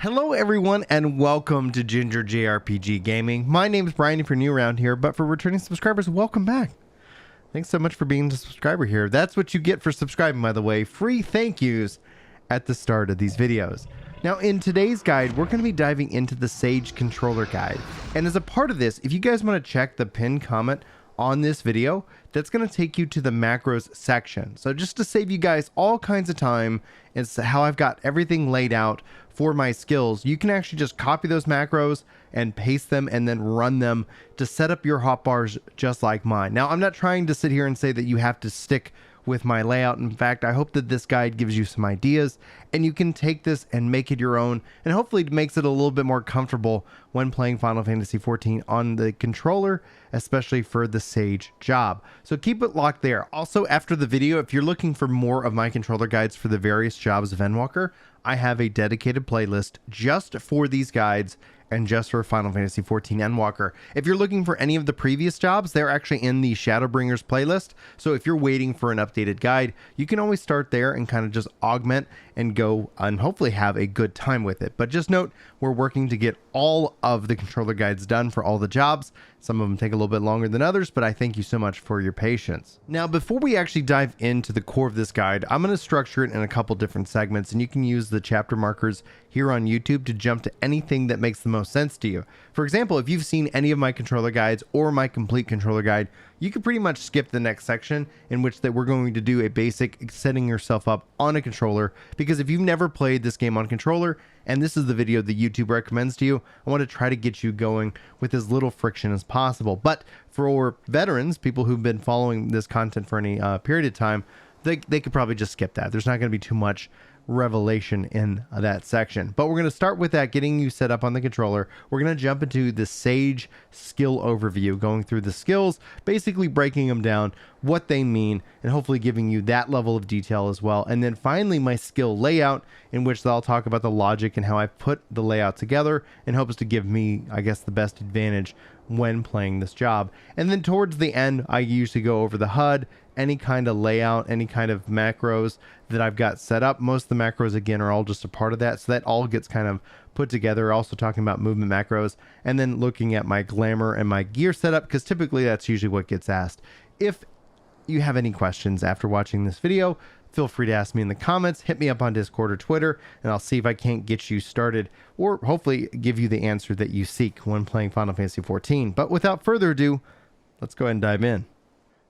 Hello everyone and welcome to Ginger JRPG Gaming. My name is Brian if you're new around here, but for returning subscribers, welcome back. Thanks so much for being a subscriber here. That's what you get for subscribing, by the way. Free thank yous at the start of these videos. Now in today's guide, we're going to be diving into the Sage controller guide. And as a part of this, if you guys want to check the pinned comment on this video, that's going to take you to the macros section. So just to save you guys all kinds of time, it's how I've got everything laid out for my skills. You can actually just copy those macros and paste them and then run them to set up your hotbars just like mine. Now, I'm not trying to sit here and say that you have to stick with my layout. In fact, I hope that this guide gives you some ideas and you can take this and make it your own, and hopefully it makes it a little bit more comfortable when playing Final Fantasy XIV on the controller, especially for the Sage job. So keep it locked there. Also, after the video, if you're looking for more of my controller guides for the various jobs of Endwalker, I have a dedicated playlist just for these guides and just for Final Fantasy XIV Endwalker. If you're looking for any of the previous jobs, they're actually in the Shadowbringers playlist. So if you're waiting for an updated guide, you can always start there and kind of just augment and go and hopefully have a good time with it. But just note, we're working to get all of the controller guides done for all the jobs. Some of them take a little bit longer than others, but I thank you so much for your patience. Now, before we actually dive into the core of this guide, I'm going to structure it in a couple different segments, and you can use the chapter markers here on YouTube to jump to anything that makes the most sense to you. For example, if you've seen any of my controller guides or my complete controller guide, you can pretty much skip the next section in which that we're going to do a basic setting yourself up on a controller, because if you've never played this game on controller and this is the video that YouTube recommends to you, I want to try to get you going with as little friction as possible. But for veterans, people who've been following this content for any period of time, they could probably just skip that. There's not going to be too much revelation in that section, but we're going to start with that, getting you set up on the controller. We're going to jump into the Sage skill overview, going through the skills, basically breaking them down, what they mean, and hopefully giving you that level of detail as well. And then finally my skill layout, in which I'll talk about the logic and how I put the layout together in hopes to give me, I guess, the best advantage when playing this job. And then towards the end, I usually go over the HUD, any kind of layout, any kind of macros that I've got set up. Most of the macros, again, are all just a part of that, so that all gets kind of put together. Also talking about movement macros, and then looking at my glamour and my gear setup, because typically that's usually what gets asked. If you have any questions after watching this video, feel free to ask me in the comments, hit me up on Discord or Twitter, and I'll see if I can't get you started or hopefully give you the answer that you seek when playing Final Fantasy XIV. But without further ado, let's go ahead and dive in.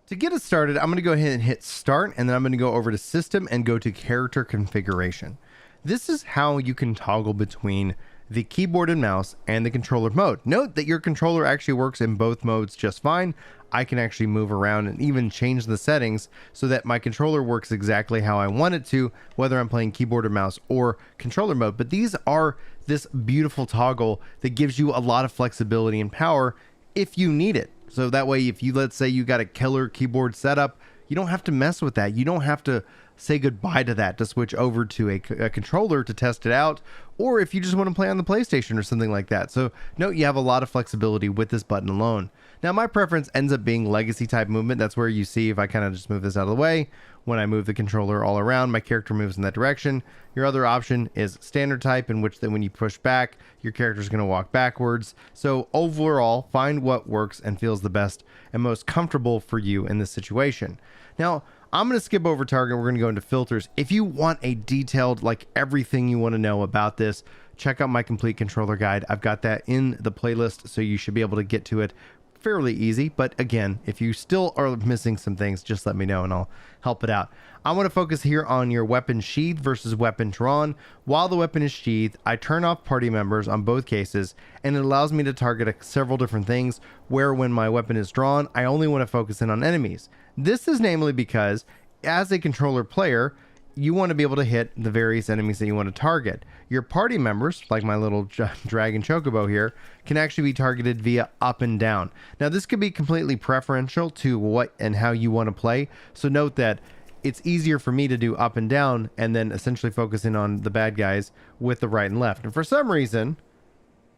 To get us started, I'm going to go ahead and hit start, and then I'm going to go over to system and go to character configuration. This is how you can toggle between the keyboard and mouse and the controller mode. Note that your controller actually works in both modes just fine. I can actually move around and even change the settings so that my controller works exactly how I want it to, whether I'm playing keyboard or mouse or controller mode. But these are this beautiful toggle that gives you a lot of flexibility and power if you need it. So that way, if you, let's say you got a killer keyboard setup, you don't have to mess with that. You don't have to say goodbye to that to switch over to a controller to test it out, or if you just want to play on the PlayStation or something like that. So note, you have a lot of flexibility with this button alone. Now my preference ends up being legacy type movement. That's where you see, if I kind of just move this out of the way, when I move the controller all around, my character moves in that direction. Your other option is standard type, in which then when you push back, your character is going to walk backwards. So overall, find what works and feels the best and most comfortable for you in this situation. Now, I'm going to skip over target. We're going to go into filters. If you want a detailed, like everything you want to know about this, check out my complete controller guide. I've got that in the playlist, so you should be able to get to it fairly easy. But again, if you still are missing some things, just let me know and I'll help it out. I want to focus here on your weapon sheath versus weapon drawn. While the weapon is sheathed, I turn off party members on both cases, and it allows me to target several different things, where when my weapon is drawn, I only want to focus in on enemies. This is namely because as a controller player, you want to be able to hit the various enemies that you want to target. Your party members, like my little dragon chocobo here, can actually be targeted via up and down. Now this could be completely preferential to what and how you want to play. So note that it's easier for me to do up and down and then essentially focus in on the bad guys with the right and left. And for some reason,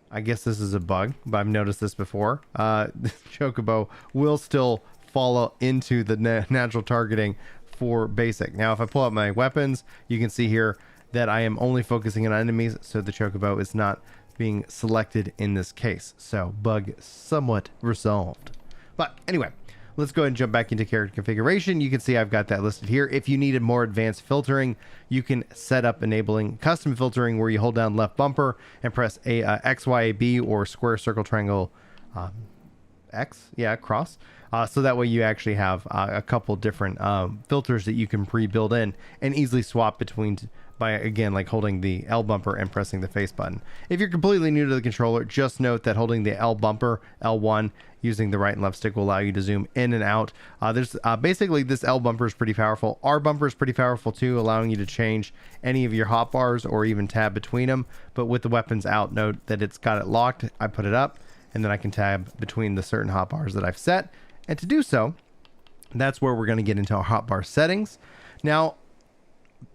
I guess this is a bug, but I've noticed this before, this chocobo will still fall into the natural targeting for basic. Now if I pull out my weapons, you can see here that I am only focusing on enemies, so the chocobo is not being selected in this case. So bug somewhat resolved. But anyway, let's go ahead and jump back into character configuration. You can see I've got that listed here. If you needed more advanced filtering, you can set up enabling custom filtering where you hold down left bumper and press a X, Y, A, B, or square, circle, triangle, X, yeah, cross. So that way you actually have a couple different filters that you can pre-build in and easily swap between by, again, like holding the L bumper and pressing the face button. If you're completely new to the controller, just note that holding the L bumper, L1, using the right and left stick will allow you to zoom in and out. There's basically, this L bumper is pretty powerful. R bumper is pretty powerful too, allowing you to change any of your hotbars or even tab between them. But with the weapons out, note that it's got it locked. I put it up and then I can tab between the certain hotbars that I've set. And to do so, that's where we're going to get into our hotbar settings. Now,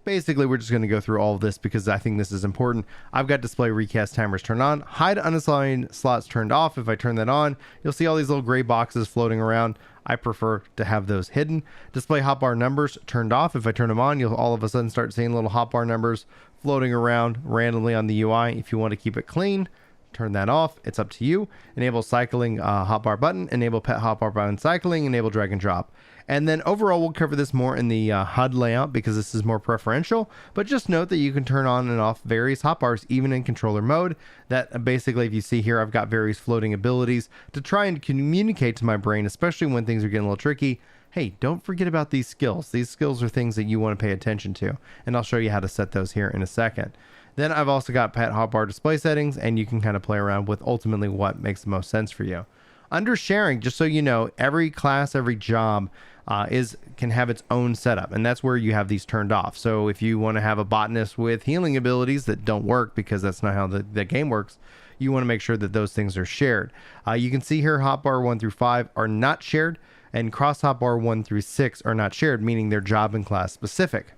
basically, we're just going to go through all of this because I think this is important. I've got display recast timers turned on, hide unassigned slots turned off. If I turn that on, you'll see all these little gray boxes floating around. I prefer to have those hidden. Display hotbar numbers turned off. If I turn them on, you'll all of a sudden start seeing little hotbar numbers floating around randomly on the UI. If you want to keep it clean, turn that off. It's up to you. Enable cycling hotbar button, enable pet hotbar button cycling, enable drag and drop. And then overall, we'll cover this more in the HUD layout because this is more preferential. But just note that you can turn on and off various hotbars even in controller mode. That basically, if you see here, I've got various floating abilities to try and communicate to my brain, especially when things are getting a little tricky. Hey, don't forget about these skills. These skills are things that you want to pay attention to. And I'll show you how to set those here in a second. Then I've also got pet hotbar display settings, and you can kind of play around with ultimately what makes the most sense for you. Under sharing, just so you know, every class, every job can have its own setup, and that's where you have these turned off. So if you want to have a botanist with healing abilities that don't work because that's not how the game works, you want to make sure that those things are shared. You can see here hotbar 1 through 5 are not shared, and cross hotbar 1 through 6 are not shared, meaning they're job and class specific.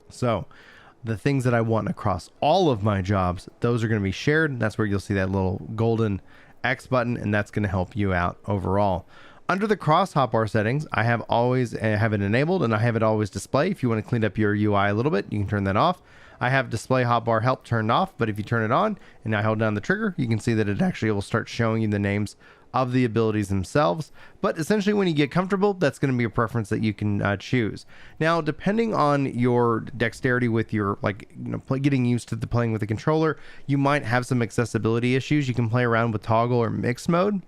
So the things that I want across all of my jobs, those are going to be shared. That's where you'll see that little golden X button, and that's going to help you out overall. Under the cross hotbar settings, I have always have it enabled, and I have it always display. If you want to clean up your UI a little bit, you can turn that off. I have display hotbar help turned off, but if you turn it on and I hold down the trigger, you can see that it actually will start showing you the names of the abilities themselves. But essentially, when you get comfortable, that's going to be a preference that you can choose. Now, depending on your dexterity with your, getting used to playing with the controller, you might have some accessibility issues. You can play around with toggle or mix mode.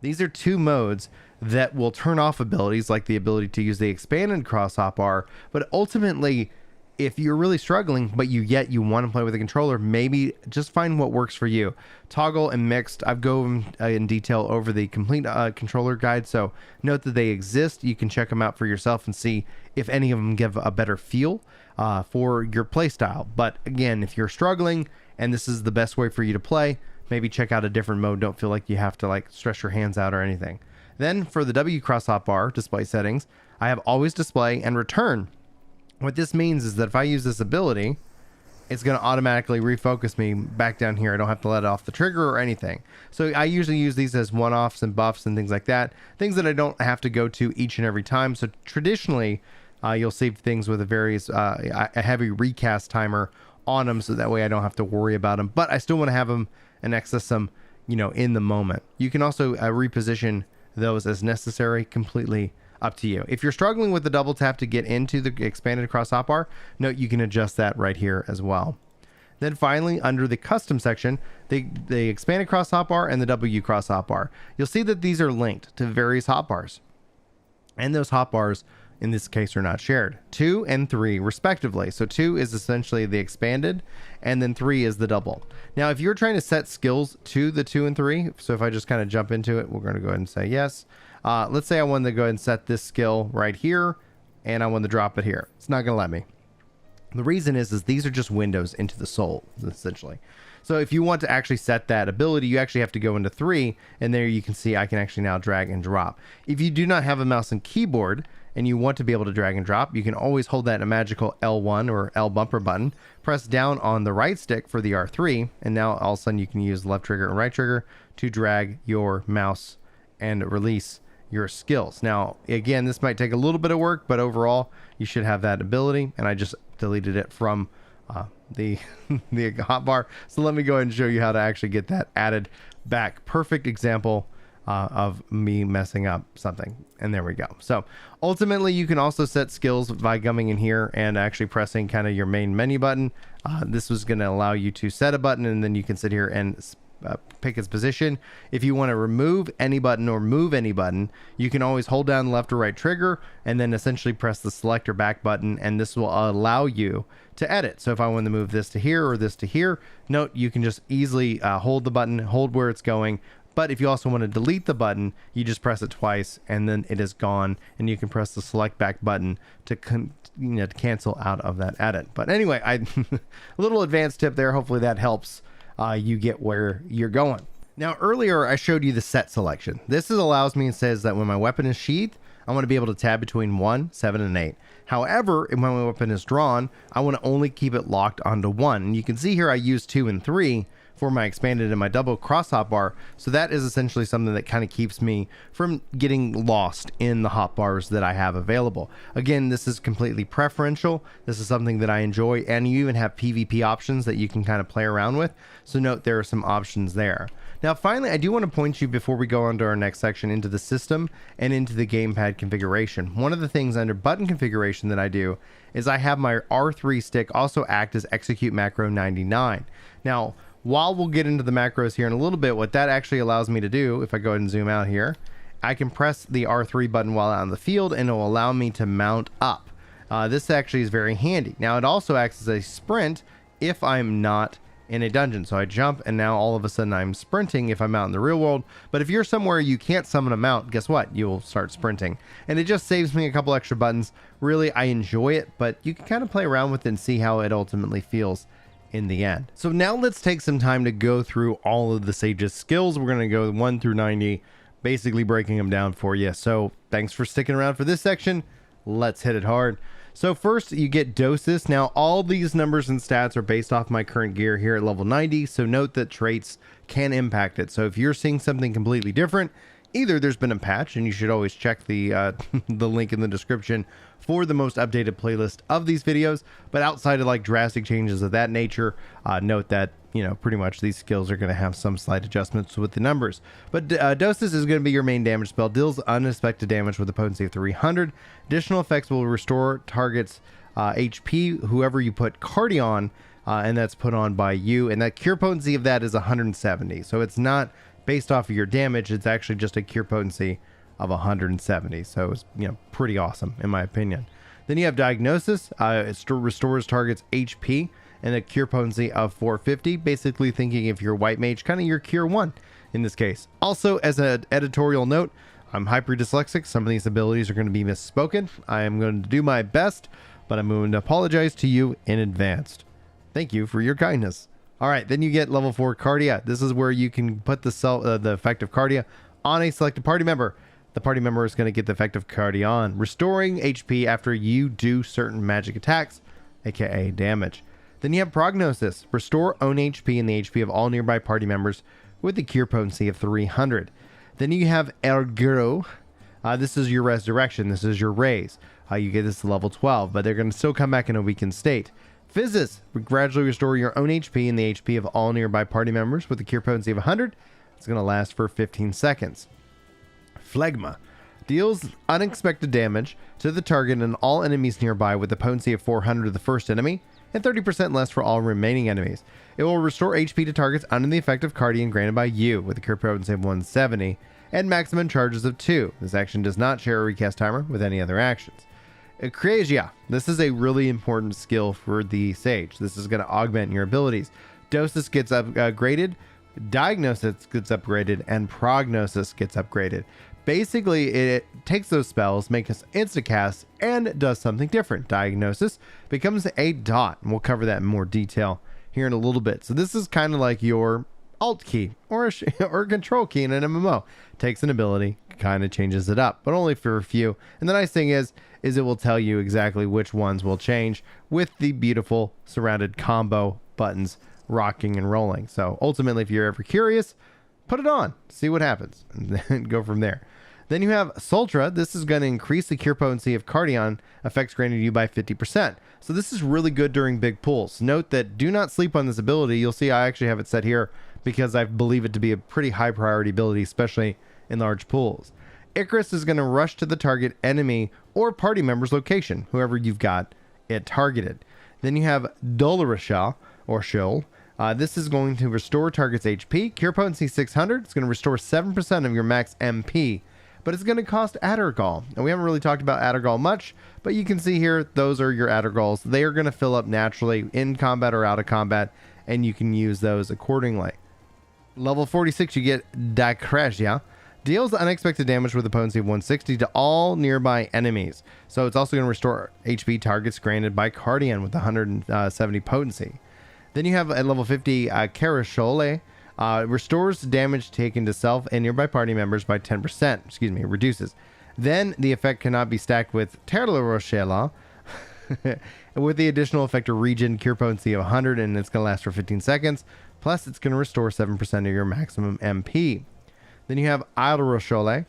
These are two modes that will turn off abilities, like the ability to use the expanded cross hotbar. But ultimately, if you're really struggling, but yet you want to play with a controller, maybe just find what works for you. Toggle and mixed, I've gone in detail over the complete controller guide, so note that they exist. You can check them out for yourself and see if any of them give a better feel for your play style. But again, if you're struggling and this is the best way for you to play, maybe check out a different mode. Don't feel like you have to stretch your hands out or anything. Then for the W cross hotbar display settings, I have always display and return. What this means is that if I use this ability, it's going to automatically refocus me back down here. I don't have to let off the trigger or anything. So I usually use these as one-offs and buffs and things like that. Things that I don't have to go to each and every time. So traditionally, you'll save things with a heavy recast timer on them, so that way I don't have to worry about them. But I still want to have them and access them, in the moment. You can also reposition those as necessary, completely up to you. If you're struggling with the double tap to get into the expanded cross hotbar, note you can adjust that right here as well. Then finally, under the custom section, the expanded cross hotbar and the W cross hotbar, you'll see that these are linked to various hotbars, and those hotbars in this case are not shared. 2 and 3 respectively. So 2 is essentially the expanded, and then 3 is the double. Now, if you're trying to set skills to the 2 and 3, so if I just kind of jump into it, we're going to go ahead and say yes. Let's say I wanted to go ahead and set this skill right here, and I want to drop it here. It's not going to let me. The reason is these are just windows into the soul, essentially. So if you want to actually set that ability, you actually have to go into 3, and there you can see I can actually now drag and drop. If you do not have a mouse and keyboard, and you want to be able to drag and drop, you can always hold that magical L1 or L bumper button, press down on the right stick for the R3, and now all of a sudden you can use the left trigger and right trigger to drag your mouse and release your skills. Now, again, this might take a little bit of work, but overall, you should have that ability, and I just deleted it from the the hotbar. So let me go ahead and show you how to actually get that added back. Perfect example of me messing up something. And there we go. So ultimately you can also set skills by coming in here and actually pressing kind of your main menu button. This was going to allow you to set a button, and then you can sit here and pick its position. If you want to remove any button or move any button, you can always hold down the left or right trigger and then essentially press the select or back button, and this will allow you to edit. So if I want to move this to here or this to here, note you can just easily hold the button, hold where it's going. But if you also want to delete the button, you just press it twice and then it is gone, and you can press the select back button to to cancel out of that edit. But anyway, a little advanced tip there. Hopefully that helps you get where you're going. Now earlier I showed you the set selection. This allows me and says that when my weapon is sheathed, I want to be able to tab between 1, 7, and 8. However, when my weapon is drawn, I want to only keep it locked onto 1. And you can see here I use 2 and 3 for my expanded and my double cross hotbar. So that is essentially something that kind of keeps me from getting lost in the hotbars that I have available. Again, this is completely preferential. This is something that I enjoy, and you even have PvP options that you can kind of play around with. So note there are some options there. Now finally, I do want to point you, before we go on to our next section, into the system and into the gamepad configuration. One of the things under button configuration that I do is I have my R3 stick also act as execute macro 99. Now while we'll get into the macros here in a little bit, what that actually allows me to do, if I go ahead and zoom out here, I can press the R3 button while out in the field and it will allow me to mount up. This actually is very handy. Now it also acts as a sprint if I'm not in a dungeon. So I jump and now all of a sudden I'm sprinting if I'm out in the real world. But if you're somewhere you can't summon a mount, guess what? You'll start sprinting. And it just saves me a couple extra buttons. Really, I enjoy it, but you can kind of play around with it and see how it ultimately feels in the end. So now let's take some time to go through all of the Sage's skills. We're going to go 1 through 90, basically breaking them down for you. So thanks for sticking around for this section. Let's hit it hard. So first you get Dosis. Now all these numbers and stats are based off my current gear here at level 90. So note that traits can impact it. So if you're seeing something completely different, either there's been a patch, and you should always check the the link in the description for the most updated playlist of these videos. But outside of like drastic changes of that nature, note that, you know, pretty much these skills are going to have some slight adjustments with the numbers. But Dosis is going to be your main damage spell. Deals unexpected damage with a potency of 300. Additional effects will restore targets HP, whoever you put Cardi on, and that's put on by you. And that cure potency of that is 170. So it's not based off of your damage, it's actually just a cure potency of 170. So it's, you know, pretty awesome in my opinion. Then you have Diagnosis. It restores targets HP and a cure potency of 450. Basically thinking if you're white mage, kind of your cure 1 in this case. Also, as an editorial note, I'm hyper dyslexic. Some of these abilities are going to be misspoken. I am going to do my best, but I'm going to apologize to you in advance. Thank you for your kindness. All right, then you get level 4 Cardia. This is where you can put the effect of Cardia on a selected party member. The party member is going to get the effect of Cardia on, restoring HP after you do certain magic attacks, aka damage. Then you have Prognosis. Restore own HP and the HP of all nearby party members with the cure potency of 300. Then you have Ergo. This is your resurrection. This is your raise. You get this to level 12, but they're going to still come back in a weakened state. Physis. Gradually restore your own HP and the HP of all nearby party members with a cure potency of 100. It's going to last for 15 seconds. Phlegma. Deals unexpected damage to the target and all enemies nearby with a potency of 400 to the first enemy, and 30% less for all remaining enemies. It will restore HP to targets under the effect of Cardian granted by you with a cure potency of 170 and maximum charges of 2. This action does not share a recast timer with any other actions. Eukrasia. This is a really important skill for the Sage. This is going to augment your abilities. Dosis gets upgraded, Diagnosis gets upgraded, and Prognosis gets upgraded. Basically, it takes those spells, makes us insta-cast, and does something different. Diagnosis becomes a dot, and we'll cover that in more detail here in a little bit. So this is kind of like your alt key or a control key in an MMO. Takes an ability, kind of changes it up, but only for a few. And the nice thing is it will tell you exactly which ones will change with the beautiful surrounded combo buttons rocking and rolling. So ultimately, if you're ever curious, put it on, see what happens, and then go from there. Then you have Soteria. This is going to increase the cure potency of Cardion effects granted you by 50%. So this is really good during big pulls. Note that do not sleep on this ability. You'll see I actually have it set here because I believe it to be a pretty high priority ability, especially in large pools. Icarus is going to rush to the target enemy or party member's location, whoever you've got it targeted. Then you have Dyskrasia or Shoal. This is going to restore target's HP. Cure potency 600. It's going to restore 7% of your max MP. But it's going to cost Addergall. And we haven't really talked about Addergall much, but you can see here, those are your Addergalls. They are going to fill up naturally in combat or out of combat, and you can use those accordingly. Level 46, you get Dyskrasia. Deals unexpected damage with a potency of 160 to all nearby enemies. So it's also going to restore HP targets granted by Cardion with 170 potency. Then you have at level 50, Kerachole. Restores damage taken to self and nearby party members by 10%. Excuse me, reduces. Then the effect cannot be stacked with Kerachole with the additional effect of regen cure potency of 100, and it's going to last for 15 seconds. Plus, it's going to restore 7% of your maximum MP. Then you have Ixochole.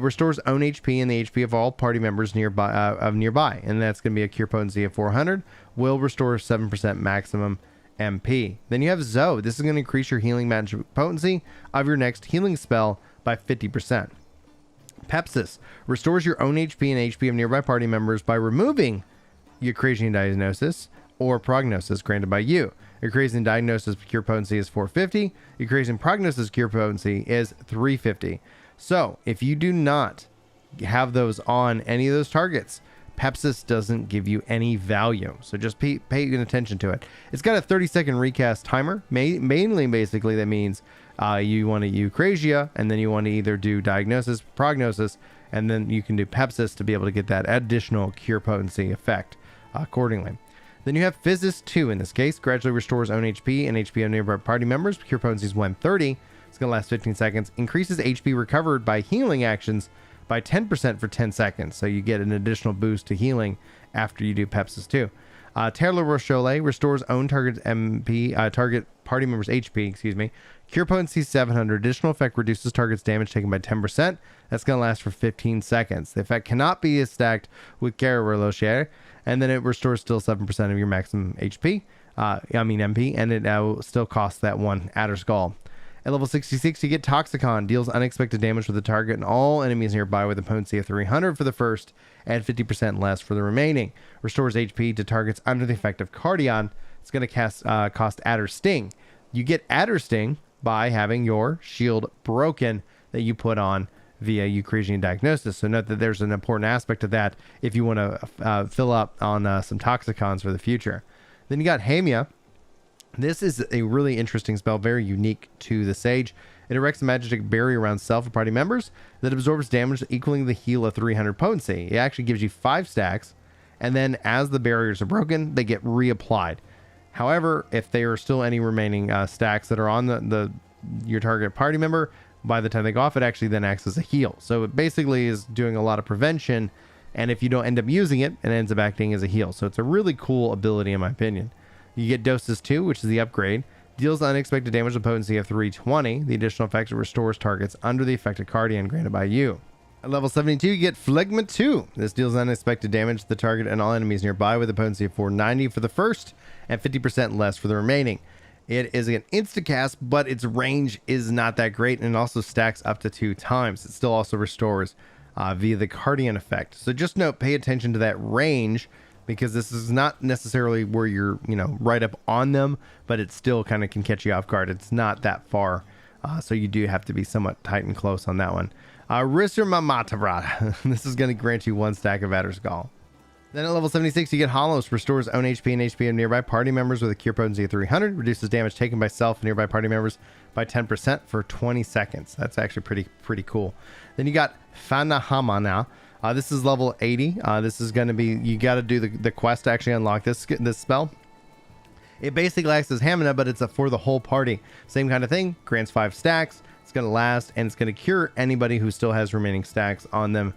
Restores own HP and the HP of all party members nearby, and that's going to be a cure potency of 400. Will restore 7% maximum MP. Then you have Zoe. This is going to increase your healing magic potency of your next healing spell by 50%. Physis restores your own HP and HP of nearby party members by removing Eukrasia Diagnosis or Prognosis granted by you. Eukrasia Diagnosis cure potency is 450. Eukrasia Prognosis cure potency is 350. So if you do not have those on any of those targets, Physis doesn't give you any value. So just pay attention to it. It's got a 30-second recast timer. Mainly, basically, that means you want to Eukrasia, and then you want to either do Diagnosis, Prognosis, and then you can do Physis to be able to get that additional cure potency effect accordingly. Then you have Physis 2 in this case. Gradually restores own HP and HP of nearby party members. Cure potency is 130. It's going to last 15 seconds. Increases HP recovered by healing actions by 10% for 10 seconds. So you get an additional boost to healing after you do Physis 2. Kerachole restores own target MP, target party members HP, excuse me. Cure potency 700. Additional effect reduces target's damage taken by 10%. That's going to last for 15 seconds. The effect cannot be stacked with Kerachole, and then it restores still 7% of your maximum HP, MP, and it will still cost that one Addergall. At level 66, you get Toxikon. Deals unexpected damage with the target and all enemies nearby with a potency of 300 for the first and 50% less for the remaining. Restores HP to targets under the effect of Cardion. It's going to cost Adder Sting. You get Adder Sting by having your shield broken that you put on via Eukrasia Diagnosis. So note that there's an important aspect of that if you want to fill up on some Toxikons for the future. Then you got Panhaima. This is a really interesting spell, very unique to the Sage. It erects a magic barrier around self and party members that absorbs damage equaling the heal of 300 potency. It actually gives you 5 stacks, and then as the barriers are broken, they get reapplied. However, if there are still any remaining stacks that are on your target party member, by the time they go off, it actually then acts as a heal. So it basically is doing a lot of prevention, and if you don't end up using it, it ends up acting as a heal. So it's a really cool ability in my opinion. You get Dosis 2, which is the upgrade. Deals unexpected damage with potency of 320. The additional effect restores targets under the effect of Cardion granted by you. At level 72, you get Phlegma 2. This deals unexpected damage to the target and all enemies nearby with a potency of 490 for the first and 50% less for the remaining. It is an insta-cast, but its range is not that great, and it also stacks up to 2 times. It still also restores via the Cardion effect. So just note, pay attention to that range, because this is not necessarily where you're, right up on them, but it still kind of can catch you off guard. It's not that far, so you do have to be somewhat tight and close on that one. Risser. This is going to grant you 1 stack of Addergall. Then at level 76, you get Holos. Restores own HP and HP of nearby party members with a cure potency of 300. Reduces damage taken by self and nearby party members by 10% for 20 seconds. That's actually pretty cool. Then you got Panhaima now. This is level 80. This is going to be, you got to do the quest to actually unlock this spell. It basically acts as Hamina, but it's for the whole party. Same kind of thing. Grants 5 stacks. It's going to last, and it's going to cure anybody who still has remaining stacks on them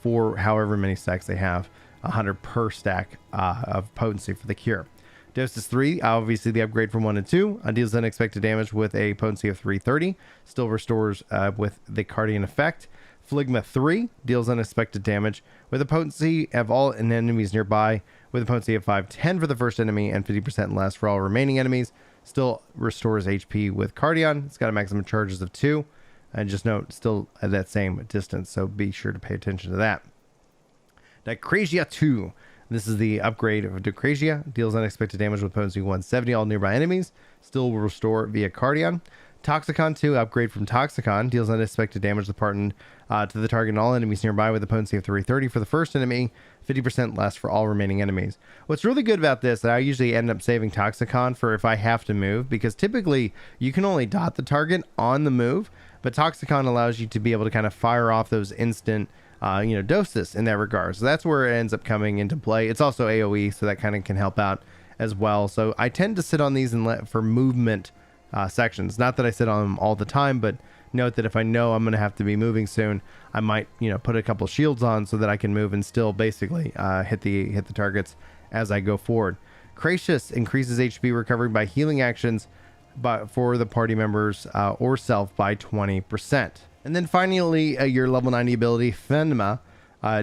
for however many stacks they have. 100 per stack of potency for the cure. Dosis 3, obviously the upgrade from 1 and 2. Deals unexpected damage with a potency of 330. Still restores with the Cardion effect. Phlegma 3 deals unexpected damage with a potency of all enemies nearby, with a potency of 510 for the first enemy and 50% less for all remaining enemies. Still restores HP with Cardion. It's got a maximum charges of 2. And just note, still at that same distance, so be sure to pay attention to that. Dyskrasia 2. This is the upgrade of Dyskrasia. Deals unexpected damage with potency 170 all nearby enemies. Still will restore via Cardion. Toxikon 2, upgrade from Toxikon, deals unexpected damage to the target and all enemies nearby with a potency of 330 for the first enemy, 50% less for all remaining enemies. What's really good about this, that I usually end up saving Toxikon for if I have to move, because typically you can only dot the target on the move, but Toxikon allows you to be able to kind of fire off those instant Dosis in that regard. So that's where it ends up coming into play. It's also AoE, so that kind of can help out as well. So I tend to sit on these for movement sections. Not that I sit on them all the time, but note that if I know I'm going to have to be moving soon, I might put a couple shields on so that I can move and still basically hit the targets as I go forward. Crassus increases HP recovery by healing actions for the party members or self by 20%. And then finally, your level 90 ability, Pneuma,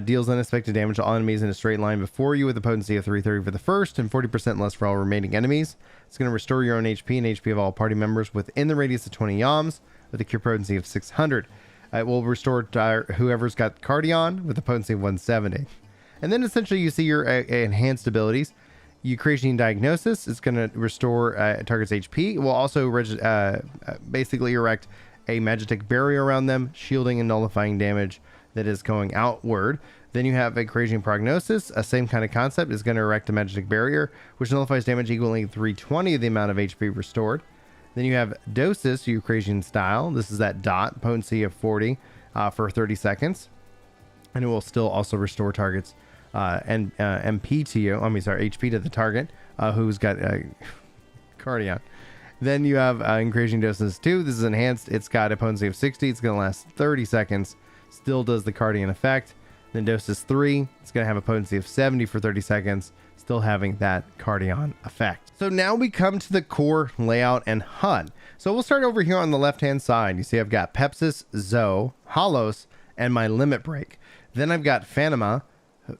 deals unexpected damage to all enemies in a straight line before you with a potency of 330 for the first and 40% less for all remaining enemies. It's going to restore your own HP and HP of all party members within the radius of 20 yams with a cure potency of 600. It will restore whoever's got Cardion with a potency of 170. And then essentially you see your enhanced abilities. Eukrasia Diagnosis is going to restore target's HP. It will also basically erect a magic barrier around them, shielding and nullifying damage that is going outward. Then you have Ixochole Prognosis, a same kind of concept, is going to erect a magic barrier, which nullifies damage equaling 320 of the amount of HP restored. Then you have Dosis, Eukrasian style. This is that dot, potency of 40 for 30 seconds. And it will still also restore targets and MP to you. HP to the target who's got Cardion. Then you have Ixochole Dosis 2. This is enhanced. It's got a potency of 60. It's going to last 30 seconds. Still does the Cardion effect. Then Dosis 3. It's going to have a potency of 70 for 30 seconds. Still having that Cardion effect. So now we come to the core layout and HUD. So we'll start over here on the left-hand side. You see I've got Physis, Zoe, Holos, and my limit break. Then I've got Panhaima,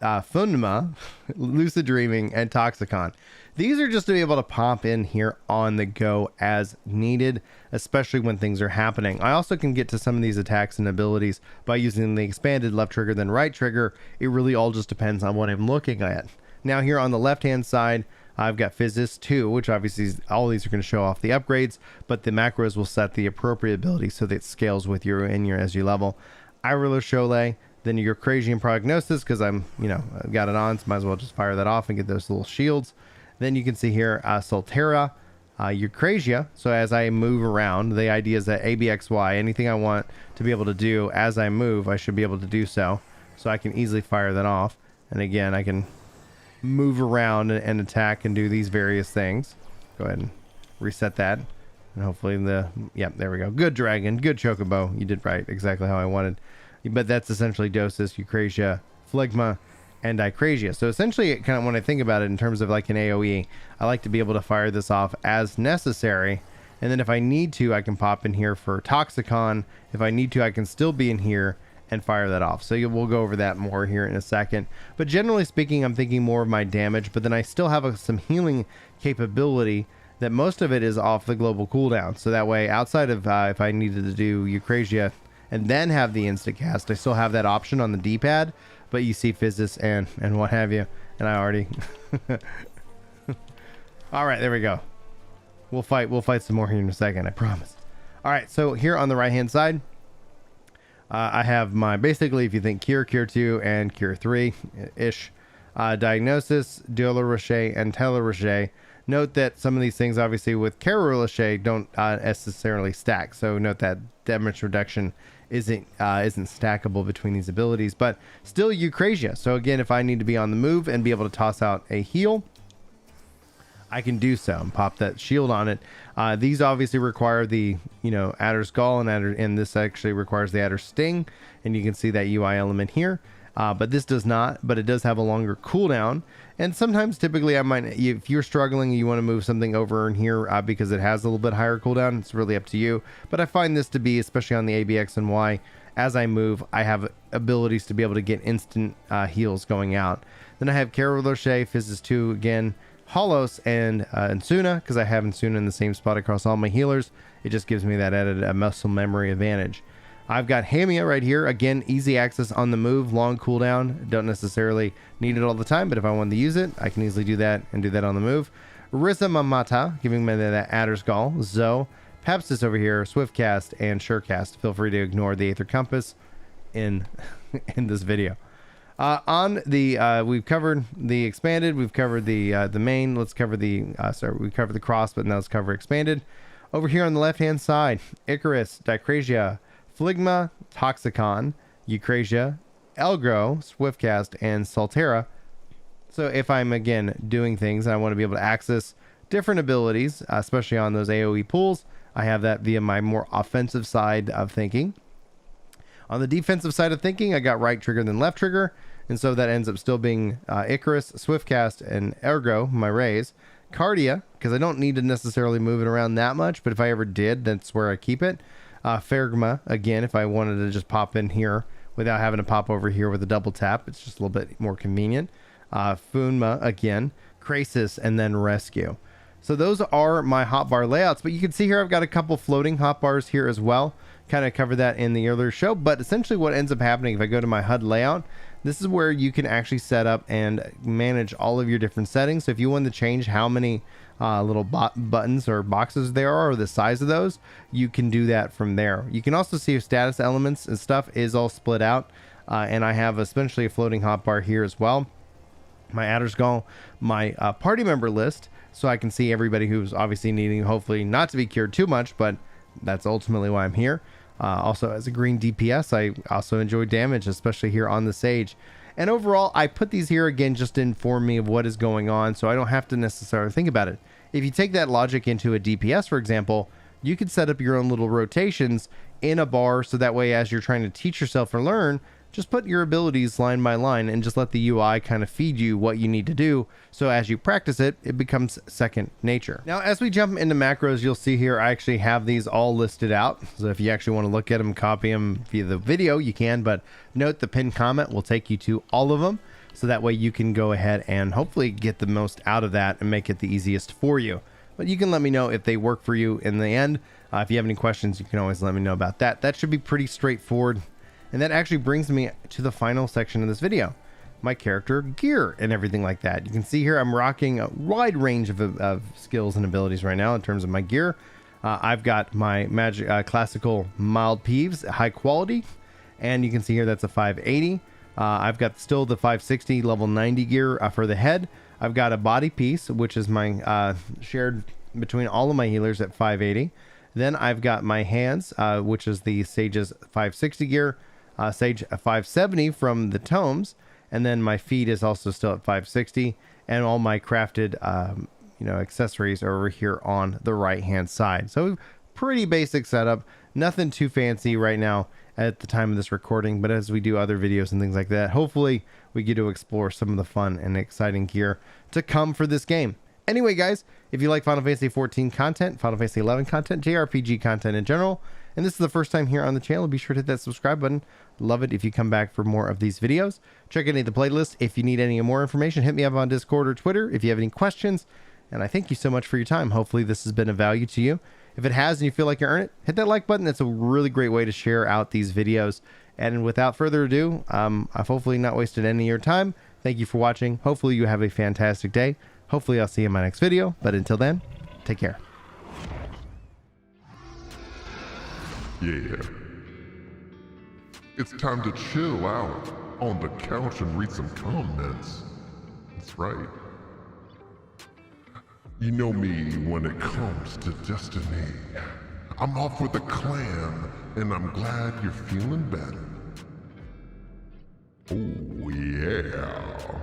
Pneuma, Lucid Dreaming, and Toxikon. These are just to be able to pop in here on the go as needed, especially when things are happening. I also can get to some of these attacks and abilities by using the expanded left trigger then right trigger. It really all just depends on what I'm looking at. Now here on the left hand side, I've got Physis 2, which obviously all these are going to show off the upgrades, but the macros will set the appropriate ability so that it scales with you as you level. Ixochole, then your Eukrasia Prognosis, because I've got it on, so might as well just fire that off and get those little shields. Then you can see here Soteria, Eukrasia. So as I move around, the idea is that ABXY, anything I want to be able to do as I move, I should be able to do so. So I can easily fire that off. And again, I can move around and attack and do these various things. Go ahead and reset that. And hopefully there we go. Good dragon, good chocobo. You did right, exactly how I wanted. But that's essentially Dosis, Eukrasia, Phlegma, and Dyskrasia. So essentially, kind of when I think about it in terms of like an AoE, I like to be able to fire this off as necessary. And then if I need to, I can pop in here for Toxikon. If I need to, I can still be in here and fire that off. So we'll go over that more here in a second. But generally speaking, I'm thinking more of my damage, but then I still have some healing capability that most of it is off the global cooldown. So that way, outside of if I needed to do Eukrasia and then have the insta cast, I still have that option on the D-pad. But you see Physis and what have you, and I already. All right, there we go. We'll fight some more here in a second, I promise. All right, so here on the right hand side, I have my basically, if you think Cure 2, and Cure 3 ish, Diagnosis, Dyskrasia, and Kerachole. Note that some of these things, obviously, with Kerachole don't necessarily stack. So note that damage reduction isn't stackable between these abilities, but still Eukrasia. So again, if I need to be on the move and be able to toss out a heal, I can do so and pop that shield on it. These obviously require the Adder's Gall, and this actually requires the Adder's Sting, and you can see that UI element here. But this does not, but it does have a longer cooldown. And sometimes, typically, I might, if you're struggling and you want to move something over in here because it has a little bit higher cooldown, it's really up to you. But I find this to be, especially on the ABX and Y, as I move, I have abilities to be able to get instant heals going out. Then I have Kerachole, Physis 2 again, Holos, and Insuna, because I have Insuna in the same spot across all my healers. It just gives me that added muscle memory advantage. I've got Panhaima right here. Again, easy access on the move, long cooldown. Don't necessarily need it all the time, but if I wanted to use it, I can easily do that and do that on the move. Rizamamata, giving me that Adder's Gall. Zoe, Pepsis over here, Swiftcast, and Surecast. Feel free to ignore the Aether Compass in this video. On the we've covered the expanded, we've covered the main. Let's cover the we covered the cross, but now let's cover expanded. Over here on the left hand side, Icarus, Dyskrasia, Phlegma, Toxikon, Eukrasia, Elgro, Swiftcast, and Soteria. So if I'm again doing things and I want to be able to access different abilities, especially on those AoE pools, I have that via my more offensive side of thinking. On the defensive side of thinking, I got right trigger than left trigger, and so that ends up still being Icarus, Swiftcast, and Ergo, my rays. Cardia, because I don't need to necessarily move it around that much, but if I ever did, that's where I keep it. Phlegma, again, if I wanted to just pop in here without having to pop over here with a double tap, it's just a little bit more convenient. Pneuma, again, Crisis, and then Rescue. So those are my hotbar layouts, but you can see here I've got a couple floating hotbars here as well. Kind of covered that in the earlier show, but essentially what ends up happening if I go to my HUD layout, this is where you can actually set up and manage all of your different settings. So if you want to change how many little buttons or boxes there are, or the size of those, you can do that from there. You can also see your status elements and stuff is all split out, and I have essentially a floating hotbar here as well. My Adder's Gall, my party member list, so I can see everybody who's obviously needing, hopefully not to be cured too much, but that's ultimately why I'm here. Also, as a green DPS, I also enjoy damage, especially here on the Sage. And overall, I put these here again just to inform me of what is going on, so I don't have to necessarily think about it. If you take that logic into a DPS, for example, you could set up your own little rotations in a bar, so that way as you're trying to teach yourself or learn, just put your abilities line by line and just let the UI kind of feed you what you need to do. So as you practice it, it becomes second nature. Now, as we jump into macros, you'll see here, I actually have these all listed out. So if you actually want to look at them, copy them via the video, you can, but note the pinned comment will take you to all of them. So that way you can go ahead and hopefully get the most out of that and make it the easiest for you. But you can let me know if they work for you in the end. If you have any questions, you can always let me know about that. That should be pretty straightforward. And that actually brings me to the final section of this video, my character gear and everything like that. You can see here I'm rocking a wide range of skills and abilities right now in terms of my gear. I've got my magic classical mild peeves, high quality, and you can see here that's a 580. I've got still the 560 level 90 gear for the head. I've got a body piece, which is my shared between all of my healers at 580. Then I've got my hands, which is the Sage's 560 gear. Sage 570 from the tomes, and then my feet is also still at 560, and all my crafted accessories are over here on the right hand side. So pretty basic setup, nothing too fancy right now at the time of this recording, but as we do other videos and things like that, hopefully we get to explore some of the fun and exciting gear to come for this game. Anyway, guys, if you like Final Fantasy 14 content, Final Fantasy 11 content, JRPG content in general, and this is the first time here on the channel, be sure to hit that subscribe button. Love it if you come back for more of these videos. Check any of the playlists. If you need any more information, hit me up on Discord or Twitter if you have any questions. And I thank you so much for your time. Hopefully this has been of value to you. If it has and you feel like you earn it, hit that like button. That's a really great way to share out these videos. And without further ado, I've hopefully not wasted any of your time. Thank you for watching. Hopefully you have a fantastic day. Hopefully I'll see you in my next video. But until then, take care. Yeah. It's time to chill out on the couch and read some comments. That's right. You know me when it comes to destiny. I'm off with the clan, and I'm glad you're feeling better. Oh yeah.